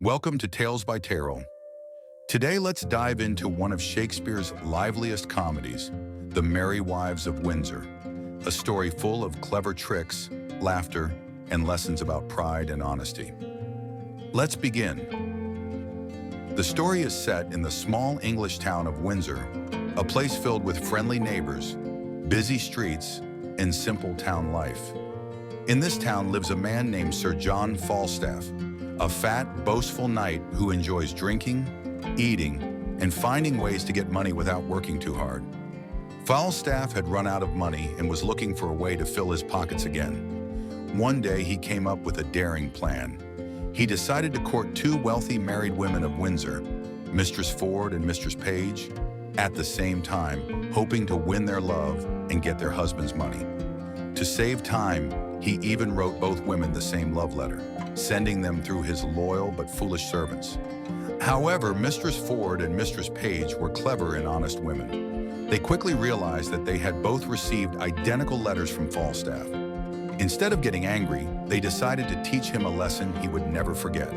Welcome to Tales by Terrell. Today let's dive into one of Shakespeare's liveliest comedies, The Merry Wives of Windsor, a story full of clever tricks, laughter, and lessons about pride and honesty. Let's begin. The story is set in the small English town of Windsor, a place filled with friendly neighbors, busy streets, and simple town life. In this town lives a man named Sir John Falstaff, a fat, boastful knight who enjoys drinking, eating, and finding ways to get money without working too hard. Falstaff had run out of money and was looking for a way to fill his pockets again. One day he came up with a daring plan. He decided to court two wealthy married women of Windsor, Mistress Ford and Mistress Page, at the same time, hoping to win their love and get their husband's money. To save time, he even wrote both women the same love letter, sending them through his loyal but foolish servants. However, Mistress Ford and Mistress Page were clever and honest women. They quickly realized that they had both received identical letters from Falstaff. Instead of getting angry, they decided to teach him a lesson he would never forget.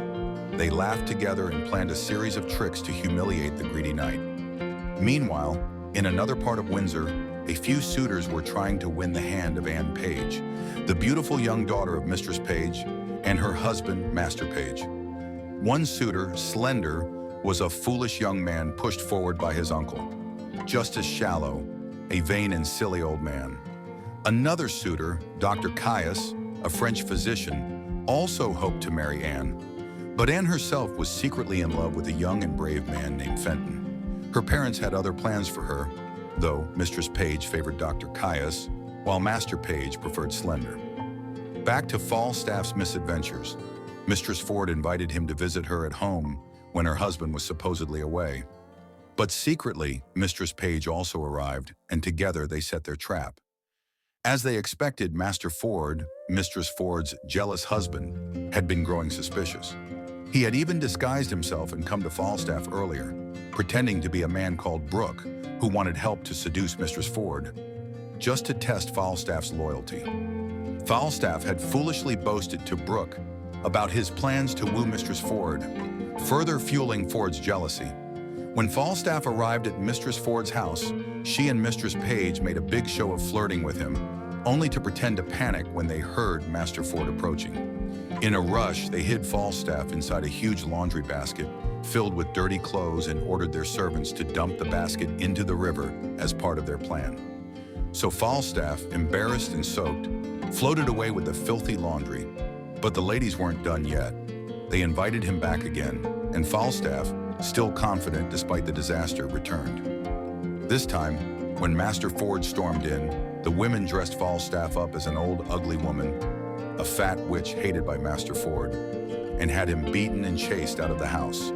They laughed together and planned a series of tricks to humiliate the greedy knight. Meanwhile, in another part of Windsor, a few suitors were trying to win the hand of Anne Page, the beautiful young daughter of Mistress Page, and her husband, Master Page. One suitor, Slender, was a foolish young man pushed forward by his uncle, Justice Shallow, a vain and silly old man. Another suitor, Dr. Caius, a French physician, also hoped to marry Anne, but Anne herself was secretly in love with a young and brave man named Fenton. Her parents had other plans for her, though Mistress Page favored Dr. Caius, while Master Page preferred Slender. Back to Falstaff's misadventures, Mistress Ford invited him to visit her at home when her husband was supposedly away. But secretly, Mistress Page also arrived, and together they set their trap. As they expected, Master Ford, Mistress Ford's jealous husband, had been growing suspicious. He had even disguised himself and come to Falstaff earlier, pretending to be a man called Brooke, who wanted help to seduce Mistress Ford, just to test Falstaff's loyalty. Falstaff had foolishly boasted to Brooke about his plans to woo Mistress Ford, further fueling Ford's jealousy. When Falstaff arrived at Mistress Ford's house, she and Mistress Page made a big show of flirting with him, only to pretend to panic when they heard Master Ford approaching. In a rush, they hid Falstaff inside a huge laundry basket filled with dirty clothes and ordered their servants to dump the basket into the river as part of their plan. So Falstaff, embarrassed and soaked, floated away with the filthy laundry. But the ladies weren't done yet. They invited him back again, and Falstaff, still confident despite the disaster, returned. This time, when Master Ford stormed in, the women dressed Falstaff up as an old, ugly woman, a fat witch hated by Master Ford, and had him beaten and chased out of the house.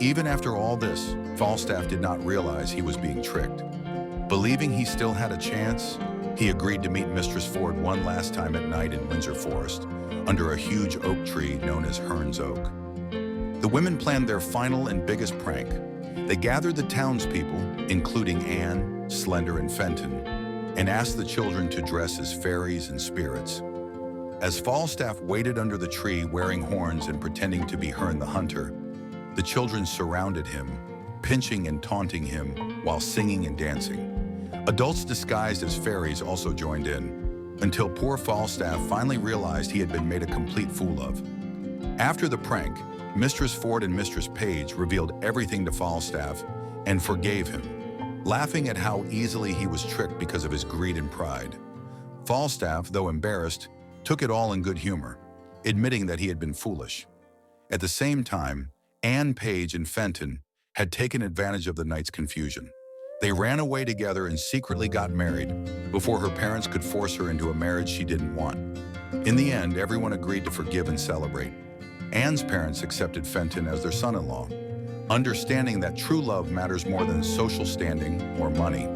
Even after all this, Falstaff did not realize he was being tricked. Believing he still had a chance, he agreed to meet Mistress Ford one last time at night in Windsor Forest, under a huge oak tree known as Hearn's Oak. The women planned their final and biggest prank. They gathered the townspeople, including Anne, Slender, and Fenton, and asked the children to dress as fairies and spirits. As Falstaff waited under the tree wearing horns and pretending to be Herne the Hunter, the children surrounded him, pinching and taunting him while singing and dancing. Adults disguised as fairies also joined in, until poor Falstaff finally realized he had been made a complete fool of. After the prank, Mistress Ford and Mistress Page revealed everything to Falstaff and forgave him, laughing at how easily he was tricked because of his greed and pride. Falstaff, though embarrassed, took it all in good humor, admitting that he had been foolish. At the same time, Anne Page and Fenton had taken advantage of the knight's confusion. They ran away together and secretly got married before her parents could force her into a marriage she didn't want. In the end, everyone agreed to forgive and celebrate. Anne's parents accepted Fenton as their son-in-law, understanding that true love matters more than social standing or money.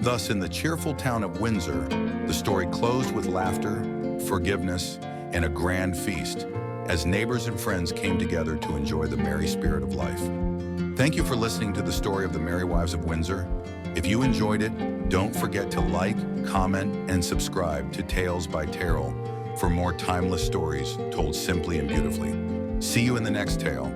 Thus, in the cheerful town of Windsor, the story closed with laughter, forgiveness, and a grand feast, as neighbors and friends came together to enjoy the merry spirit of life. Thank you for listening to the story of the Merry Wives of Windsor. If you enjoyed it, don't forget to like, comment, and subscribe to Tales by Terrell for more timeless stories told simply and beautifully. See you in the next tale.